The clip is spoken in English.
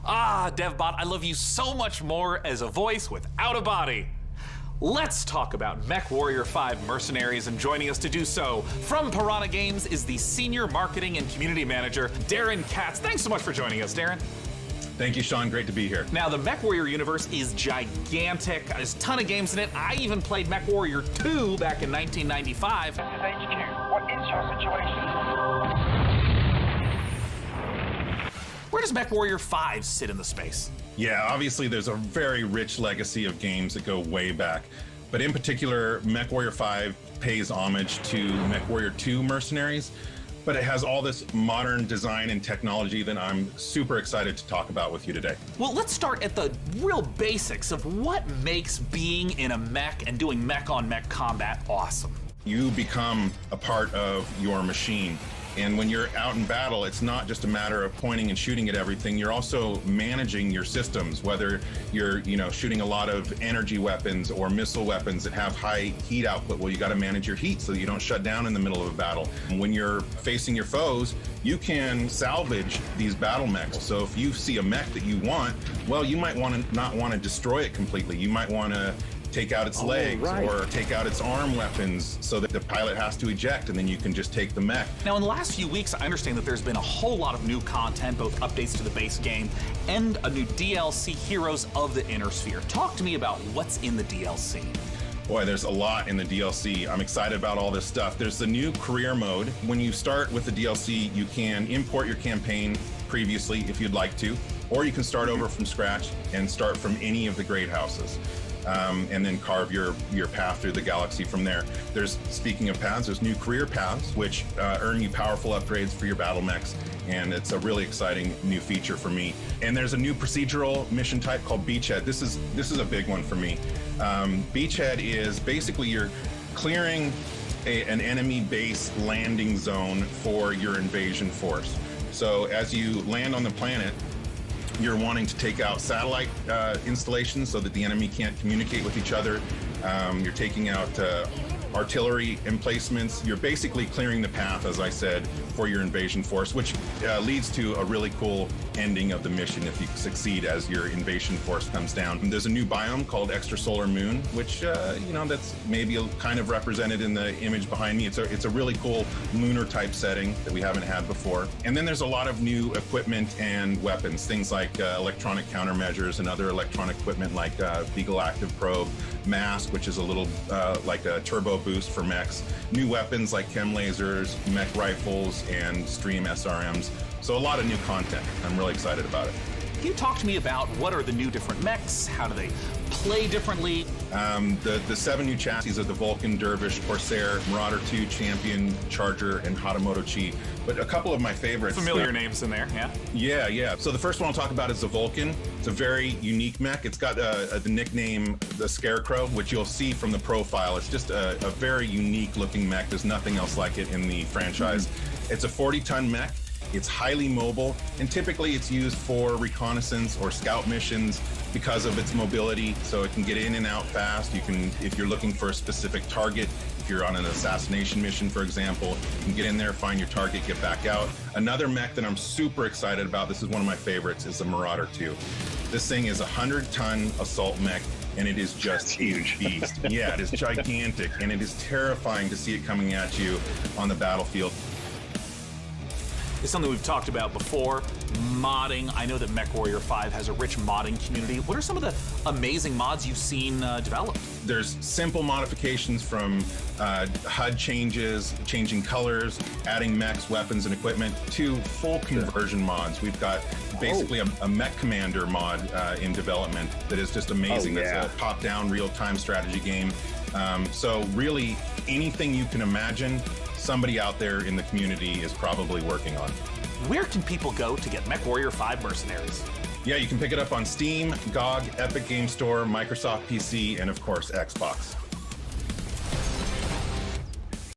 Ah, DevBot, I love you so much more as a voice without a body. Let's talk about Mechwarrior 5 Mercenaries, and joining us to do so from Piranha Games is the Senior Marketing and Community Manager, Darren Katz. Thanks so much for joining us, Darren. Thank you, Sean. Great to be here. Now, the Mechwarrior universe is gigantic. There's a ton of games in it. I even played Mechwarrior 2 back in 1995. This is HQ. What is your situation? Where does Mechwarrior 5 sit in the space? Yeah, obviously there's a very rich legacy of games that go way back. But in particular, Mechwarrior 5 pays homage to Mechwarrior 2 Mercenaries. But it has all this modern design and technology that I'm super excited to talk about with you today. Well, let's start at the real basics of what makes being in a mech and doing mech-on-mech combat awesome. You become a part of your machine. And when you're out in battle, it's not just a matter of pointing and shooting at everything. You're also managing your systems, whether you're, shooting a lot of energy weapons or missile weapons that have high heat output. Well, you got to manage your heat so that you don't shut down in the middle of a battle. And when you're facing your foes, you can salvage these battle mechs. So if you see a mech that you want, well, you might not want to destroy it completely. You might want to take out its legs or take out its arm weapons so that the pilot has to eject, and then you can just take the mech. Now, in the last few weeks, I understand that there's been a whole lot of new content, both updates to the base game and a new DLC, Heroes of the Inner Sphere. Talk to me about what's in the DLC. Boy, there's a lot in the DLC. I'm excited about all this stuff. There's the new career mode. When you start with the DLC, you can import your campaign previously if you'd like to, or you can start over from scratch and start from any of the great houses. And then carve your path through the galaxy from there. Speaking of paths, there's new career paths, which earn you powerful upgrades for your battle mechs, and it's a really exciting new feature for me. And there's a new procedural mission type called Beachhead. This is a big one for me. Beachhead is basically you're clearing an enemy base landing zone for your invasion force. So as you land on the planet, you're wanting to take out satellite installations so that the enemy can't communicate with each other. You're taking out artillery emplacements. You're basically clearing the path, as I said, for your invasion force, which leads to a really cool ending of the mission if you succeed as your invasion force comes down. And there's a new biome called Extrasolar Moon, which, that's maybe kind of represented in the image behind me. It's a really cool lunar type setting that we haven't had before. And then there's a lot of new equipment and weapons, things like electronic countermeasures and other electronic equipment like Beagle Active Probe, Mask, which is a little like a turbo boost for mechs, new weapons like chem lasers, mech rifles, and stream SRMs. So a lot of new content. I'm really excited about it. Can you talk to me about what are the new different mechs? How do they play differently? The 7 new chassis of the Vulcan, Dervish, Corsair, Marauder 2, Champion, Charger, and Hatamoto Chi. But a couple of my favorites. Familiar names in there, yeah? Yeah. So the first one I'll talk about is the Vulcan. It's a very unique mech. It's got the nickname the Scarecrow, which you'll see from the profile. It's just a very unique looking mech. There's nothing else like it in the franchise. It's a 40-ton mech. It's highly mobile, and typically it's used for reconnaissance or scout missions because of its mobility, so it can get in and out fast. You can, if you're looking for a specific target, if you're on an assassination mission, for example, you can get in there, find your target, get back out. Another mech that I'm super excited about, this is one of my favorites, is the Marauder 2. This thing is a 100-ton assault mech, and it is just huge beast. Yeah, it is gigantic, and it is terrifying to see it coming at you on the battlefield. It's something we've talked about before, modding. I know that Mechwarrior 5 has a rich modding community. What are some of the amazing mods you've seen developed? There's simple modifications from HUD changes, changing colors, adding mechs, weapons, and equipment, to full conversion mods. We've got basically a mech commander mod in development that is just amazing. That's a top-down real-time strategy game. So really, anything you can imagine, somebody out there in the community is probably working on. Where can people go to get Mechwarrior 5 Mercenaries? Yeah, you can pick it up on Steam, GOG, Epic Game Store, Microsoft PC, and of course, Xbox.